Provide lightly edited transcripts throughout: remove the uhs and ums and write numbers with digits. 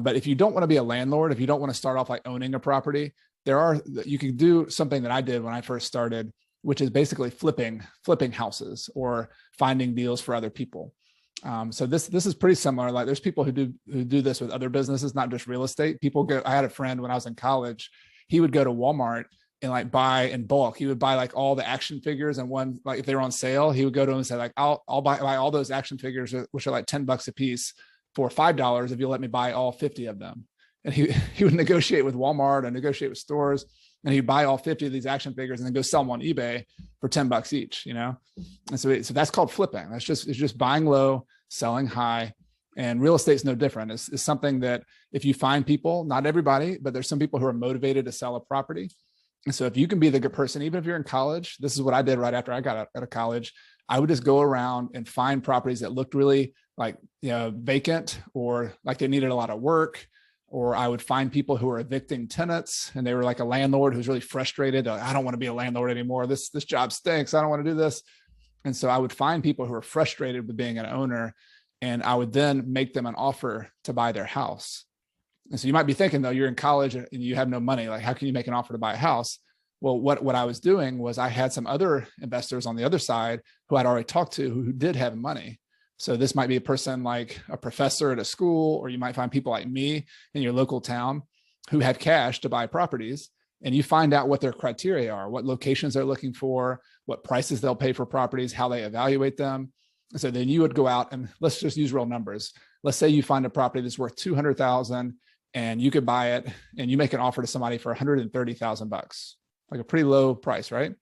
But if you don't want to be a landlord, if you don't want to start off like owning a property, you can do something that I did when I first started, which is basically flipping houses or finding deals for other people. So this is pretty similar. Like there's people who do this with other businesses, not just real estate. I had a friend when I was in college, he would go to Walmart and like buy in bulk. He would buy like all the action figures, and one, like if they were on sale, he would go to them and say like, I'll buy all those action figures, which are like $10 a piece, for $5 if you let me buy all 50 of them. And he would negotiate with Walmart and negotiate with stores, and he'd buy all 50 of these action figures and then go sell them on eBay for $10 each, you know? And so that's called flipping. It's just buying low, selling high. And real estate's no different. It's something that if you find people, not everybody, but there's some people who are motivated to sell a property. And so if you can be the good person, even if you're in college, this is what I did right after I got out of college. I would just go around and find properties that looked really like, vacant, or like they needed a lot of work. Or I would find people who were evicting tenants, and they were like a landlord who's really frustrated. I don't want to be a landlord anymore. This job stinks. I don't want to do this. And so I would find people who are frustrated with being an owner, and I would then make them an offer to buy their house. And so you might be thinking, though, you're in college and you have no money. Like, how can you make an offer to buy a house? Well, what I was doing was I had some other investors on the other side who I'd already talked to who did have money. So this might be a person like a professor at a school, or you might find people like me in your local town who have cash to buy properties, and you find out what their criteria are, what locations they're looking for, what prices they'll pay for properties, how they evaluate them. So then you would go out and let's just use real numbers. Let's say you find a property that's worth $200,000 and you could buy it, and you make an offer to somebody for $130,000, like a pretty low price, right?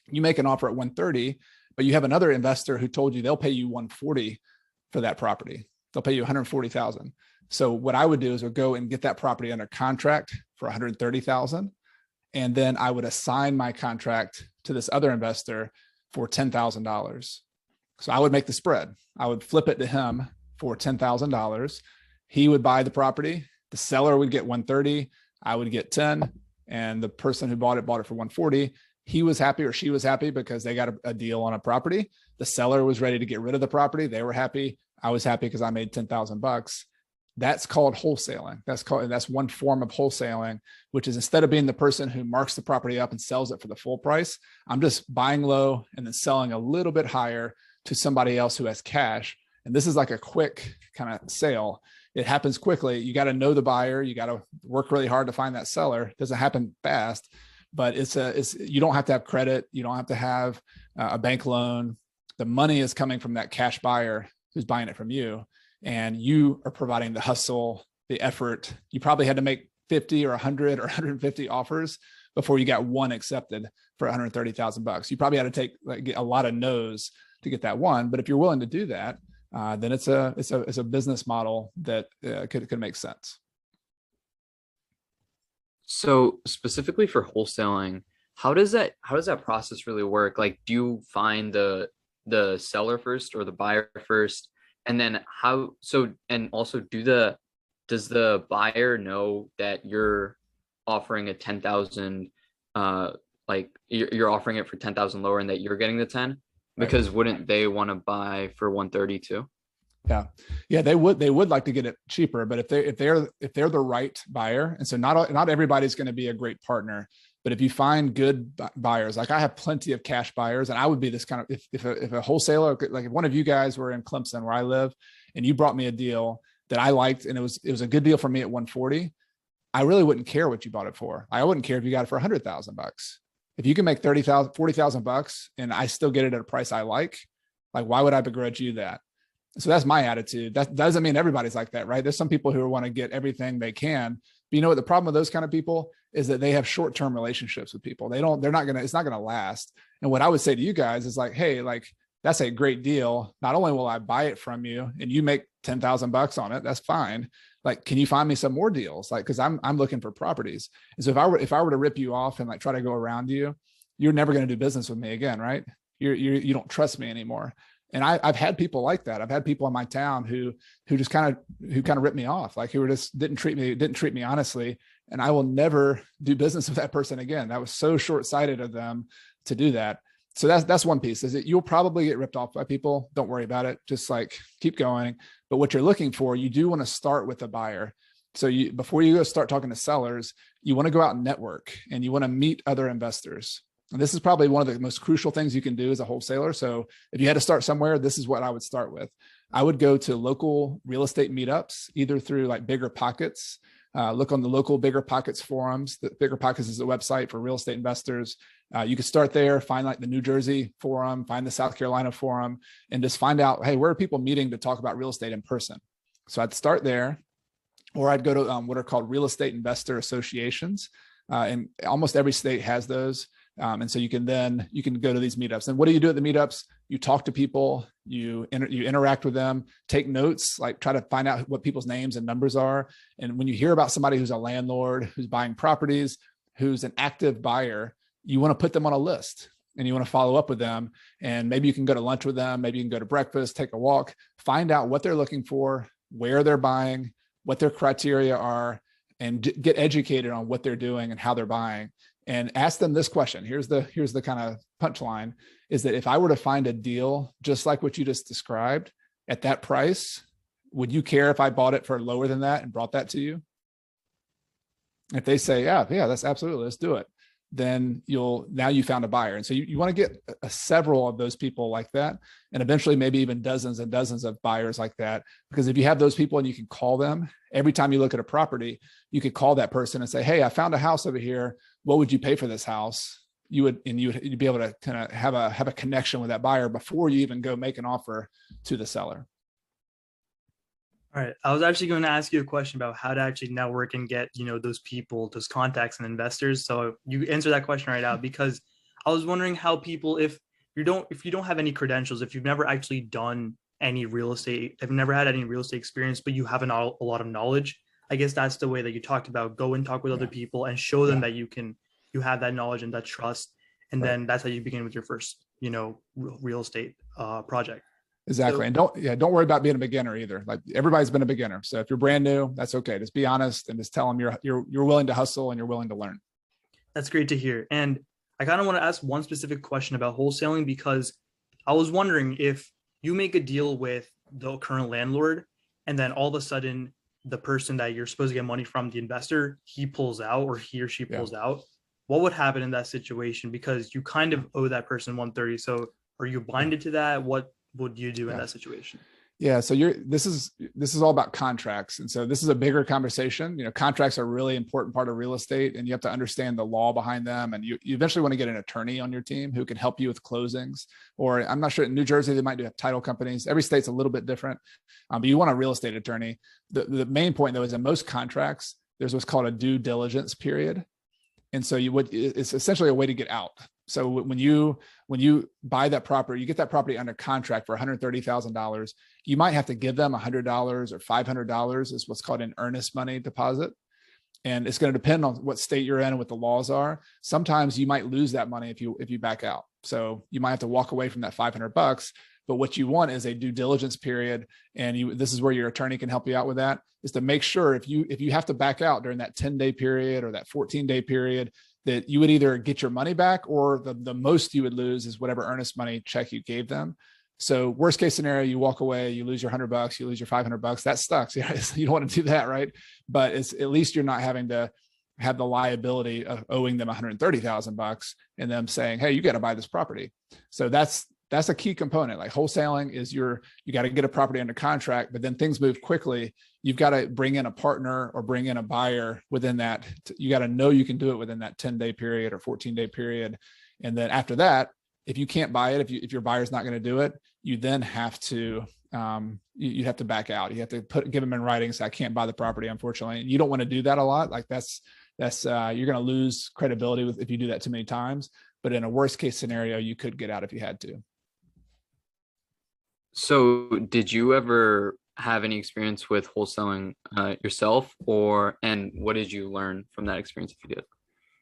You make an offer at 130, but you have another investor who told you they'll pay you 140 for that property. They'll pay you 140,000. So what I would do is go and get that property under contract for 130,000. And then I would assign my contract to this other investor for $10,000. So I would make the spread. I would flip it to him for $10,000. He would buy the property. The seller would get 130. I would get 10. And the person who bought it for 140. He was happy, or she was happy, because they got a deal on a property. The seller was ready to get rid of the property. They were happy. I was happy because I made $10,000. That's called wholesaling. That's one form of wholesaling, which is, instead of being the person who marks the property up and sells it for the full price, I'm just buying low and then selling a little bit higher to somebody else who has cash. And this is like a quick kind of sale. It happens quickly. You got to know the buyer. You got to work really hard to find that seller. It doesn't happen fast. But you don't have to have credit. You don't have to have a bank loan. The money is coming from that cash buyer who's buying it from you, and you are providing the hustle, the effort. You probably had to make 50 or 100 or 150 offers before you got one accepted for $130,000. You probably had to get a lot of no's to get that one. But if you're willing to do that, then it's a business model that could make sense. So specifically for wholesaling, how does that process really work? Like, do you find the seller first or the buyer first? And then does the buyer know that you're offering a 10,000, like you're offering it for 10,000 lower and that you're getting the 10? Because wouldn't they want to buy for 130 too? Yeah, they would like to get it cheaper, but if they're the right buyer, and so not everybody's going to be a great partner, but if you find good buyers, like I have plenty of cash buyers, and I would be this kind of, if a wholesaler, like if one of you guys were in Clemson where I live, and you brought me a deal that I liked, and it was a good deal for me at 140, I really wouldn't care what you bought it for. I wouldn't care if you got it for $100,000. If you can make $40,000 and I still get it at a price I like why would I begrudge you that? So that's my attitude. That doesn't mean everybody's like that, right? There's some people who want to get everything they can. But you know what the problem with those kind of people is, that they have short-term relationships with people. It's not going to last. And what I would say to you guys is like, hey, like, that's a great deal. Not only will I buy it from you and you make $10,000 on it, that's fine. Like, can you find me some more deals? Like, cause I'm looking for properties. And so if I were to rip you off and like try to go around you, you're never going to do business with me again. Right. You don't trust me anymore. And I've had people like that. I've had people in my town who just kind of ripped me off, like who just didn't treat me honestly. And I will never do business with that person again. That was so short-sighted of them to do that. So that's one piece, is that you'll probably get ripped off by people. Don't worry about it. Just like keep going. But what you're looking for, you do want to start with a buyer. So before you go start talking to sellers, you want to go out and network, and you want to meet other investors. And this is probably one of the most crucial things you can do as a wholesaler. So if you had to start somewhere, this is what I would start with. I would go to local real estate meetups, either through like Bigger Pockets. Look on the local Bigger Pockets forums. The Bigger Pockets is a website for real estate investors. You could start there, find like the New Jersey forum, find the South Carolina forum, and just find out, hey, where are people meeting to talk about real estate in person? So I'd start there, or I'd go to what are called real estate investor associations. And almost every state has those. And so you can go to these meetups. And what do you do at the meetups? You talk to people, you interact with them, take notes, like try to find out what people's names and numbers are. And when you hear about somebody who's a landlord, who's buying properties, who's an active buyer, you want to put them on a list, and you want to follow up with them. And maybe you can go to lunch with them. Maybe you can go to breakfast, take a walk, find out what they're looking for, where they're buying, what their criteria are, and get educated on what they're doing and how they're buying. And ask them this question. Here's the kind of punchline, is that if I were to find a deal just like what you just described at that price, would you care if I bought it for lower than that and brought that to you? If they say, yeah, that's absolutely, let's do it, then now you found a buyer. And so you want to get several of those people like that, and eventually maybe even dozens and dozens of buyers like that. Because if you have those people and you can call them every time you look at a property, you could call that person and say, hey, I found a house over here. What would you pay for this house? You'd be able to kind of have a connection with that buyer before you even go make an offer to the seller. All right. I was actually going to ask you a question about how to actually network and get, those people, those contacts and investors. So you answer that question right out, because I was wondering how people, if you don't have any credentials, if you've never actually done any real estate, if you've never had any real estate experience, but you have a lot of knowledge, I guess that's the way that you talked about. Go and talk with other people and show them that you have that knowledge and that trust. And then that's how you begin with your first, real estate project. Exactly. So, and don't worry about being a beginner either. Like, everybody's been a beginner. So if you're brand new, that's okay. Just be honest and just tell them you're willing to hustle and you're willing to learn. That's great to hear. And I kind of want to ask one specific question about wholesaling, because I was wondering if you make a deal with the current landlord and then all of a sudden the person that you're supposed to get money from, the investor, he pulls out, or he or she pulls out, what would happen in that situation? Because you kind of owe that person 130. So are you blinded to that? What would you do in that situation? Yeah. So this is all about contracts. And so this is a bigger conversation. Contracts are a really important part of real estate, and you have to understand the law behind them. And you eventually want to get an attorney on your team who can help you with closings. Or I'm not sure, in New Jersey, they might have title companies. Every state's a little bit different, but you want a real estate attorney. The main point though, is in most contracts, there's what's called a due diligence period. And so it's essentially a way to get out. So when you buy that property, you get that property under contract for $130,000, you might have to give them $100 or $500 is what's called an earnest money deposit. And it's going to depend on what state you're in and what the laws are. Sometimes you might lose that money if you back out. So you might have to walk away from that $500. But what you want is a due diligence period. And this is where your attorney can help you out with that, is to make sure if you have to back out during that 10-day period or that 14-day period, that you would either get your money back, or the most you would lose is whatever earnest money check you gave them. So worst case scenario, you walk away, you lose your $100, you lose your $500. That sucks. You don't want to do that, right? But it's at least you're not having to have the liability of owing them $130,000 and them saying, hey, you got to buy this property. So that's a key component. Like, wholesaling is you got to get a property under contract, but then things move quickly. You've got to bring in a partner or bring in a buyer within that. You got to know you can do it within that 10-day period or 14-day period. And then after that, if you can't buy it, if your buyer's not going to do it, you then have to, you have to back out. You have to give them in writing, say, I can't buy the property, unfortunately. And you don't want to do that a lot. Like that's you're going to lose credibility if you do that too many times. But in a worst case scenario, you could get out if you had to. So did you ever have any experience with wholesaling yourself, and what did you learn from that experience if you did?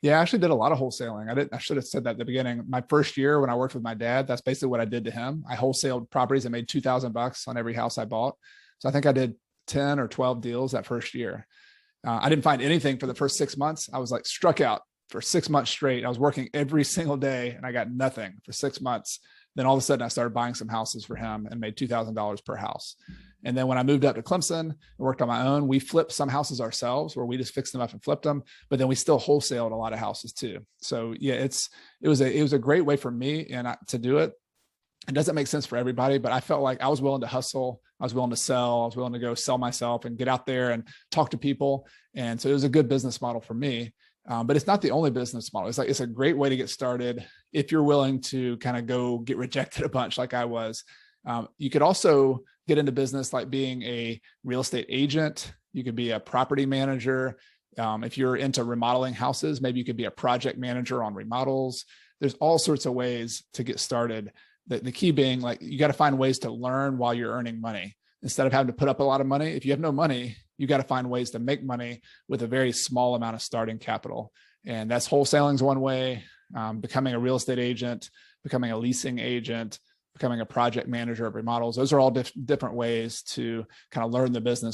Yeah, I actually did a lot of wholesaling. I should have said that at the beginning. My first year when I worked with my dad, that's basically what I did to him. I wholesaled properties. I made $2,000 on every house I bought. So I think I did 10 or 12 deals that first year. I didn't find anything for the first 6 months. I was like struck out. for 6 months straight. I was working every single day and I got nothing for 6 months. Then all of a sudden I started buying some houses for him and made $2,000 per house. And then when I moved up to Clemson and worked on my own, we flipped some houses ourselves where we just fixed them up and flipped them, but then we still wholesaled a lot of houses too. So yeah, it was a great way for me to do it. It doesn't make sense for everybody, but I felt like I was willing to hustle. I was willing to sell. I was willing to go sell myself and get out there and talk to people. And so it was a good business model for me. But it's not the only business model. It's a great way to get started if you're willing to kind of go get rejected a bunch like I was. You could also get into business like being a real estate agent. You could be a property manager. If you're into remodeling houses, maybe you could be a project manager on remodels. There's all sorts of ways to get started. The key being like, you got to find ways to learn while you're earning money instead of having to put up a lot of money. If you have no money, you got to find ways to make money with a very small amount of starting capital. And that's wholesaling is one way, becoming a real estate agent, becoming a leasing agent, becoming a project manager of remodels. Those are all different ways to kind of learn the business